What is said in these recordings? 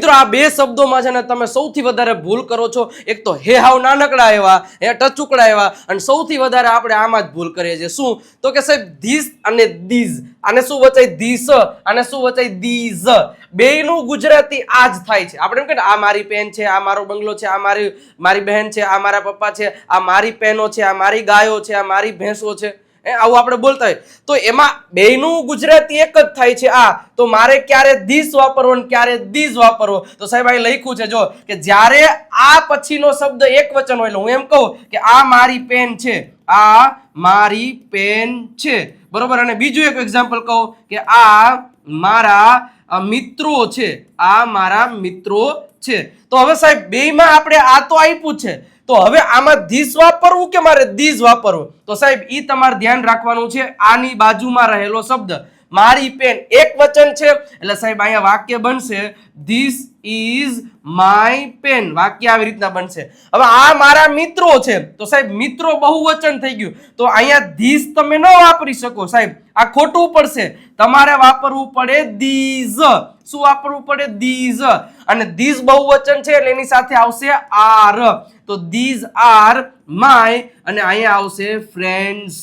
મિત્રો આ બે શબ્દોમાં છે ને તમે સૌથી વધારે ભૂલ કરો છો. એક તો હે હાવ નાનકડા એવા, હે ટચુકડા એવા, અને સૌથી વધારે આપણે આમાં જ ભૂલ કરીએ છીએ. શું? તો કે સાહેબ ધીસ અને ધીઝ. આને શું વચાય? ધીસ. અને શું વચાય? ધીઝ. બેયનું ગુજરાતી આ જ થાય છે. આપણે એમ કહીએ આ મારી પેન છે, આ મારો બંગલો છે, આ મારી બહેન છે, આ મારા પપ્પા છે, આ મારી પેનો છે, આ મારી ગાયો છે, આ મારી ભેંસો છે. આવું આપણે બોલતા હોય તો એમાં બેયનું ગુજરાતી એક જ થાય છે આ. તો મારે ક્યારે ધીસ વાપરવો અને ક્યારે ધીઝ વાપરવો? તો સાહેબ અહીં લખ્યું છે જો કે જ્યારે આ પછીનો શબ્દ એક વચન હોય, એટલે હું એમ કહું કે આ મારી પેન છે, આ મારી પેન છે, બરોબર. અને બીજું એક એક્ઝામ્પલ કહું કે આ મારા મિત્રો છે, આ મારા મિત્રો છે. તો હવે સાહેબ બેયમાં આપણે આ તો આપ્યું છે, તો હવે આમાં ધીસ વાપરવું કે મારે ધીઝ વાપરવું? તો સાહેબ ઈ તમારે ધ્યાન રાખવાનું છે. આની બાજુમાં રહેલો શબ્દ મારી પેન એક વચન છે, એટલે સાહેબ અહીંયા વાક્ય બનશે ધીસ ઇઝ માય પેન. વાક્ય આવી રીતના બનશે. હવે આ મારા મિત્રો છે, તો સાહેબ મિત્રો બહુવચન થઈ ગયું, તો અહીંયા ધીસ તમે ન વાપરી શકો સાહેબ, આ ખોટું પડશે. તમારે વાપરવું પડે ધીઝ. શું વાપરવું પડે? ધીઝ. અને ધીઝ બહુવચન છે એટલે એની સાથે આવશે આર. તો ધીઝ આર માય, અને અહીંયા આવશે ફ્રેન્ડ્સ.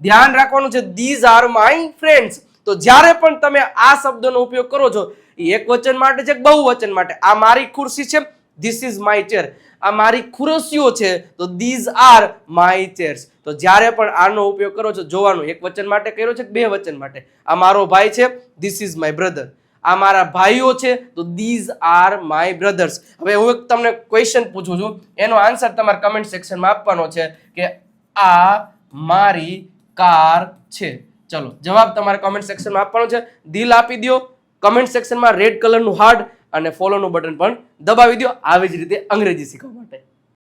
ધ્યાન રાખવાનું છે, ધીઝ આર માય ફ્રેન્ડ્સ. તો જ્યારે પણ તમે આ શબ્દનો ઉપયોગ કરો છો, એ એક વચન માટે છે કે બહુવચન માટે? આ મારી ખુરશી છે, ધીસ ઇઝ માય ચેર. આ મારી ખુરશીઓ છે, તો ધીઝ આર માય ચેર્સ. તો જ્યારે પણ આનો ઉપયોગ કરો છો જોવાનું એક વચન માટે કર્યો છે કે બે વચન માટે? આ મારો ભાઈ છે, ધીસ ઇઝ માય બ્રધર. આ મારા ભાઈઓ છે, તો ધીઝ આર માય બ્રધર્સ. હવે હું એક તમને ક્વેશ્ચન પૂછું છું, એનો આન્સર તમારે કમેન્ટ સેક્શનમાં આપવાનો છે કે આ મારી કાર છે. ચલો જવાબ તમારે કમેન્ટ સેક્શનમાં આપવાનો છે. દિલ આપી દો, કમેન્ટ સેક્શનમાં રેડ કલરનું હાર્ટ અને ફોલોનું બટન પણ દબાવી દો આવી જ રીતે અંગ્રેજી શીખવા માટે.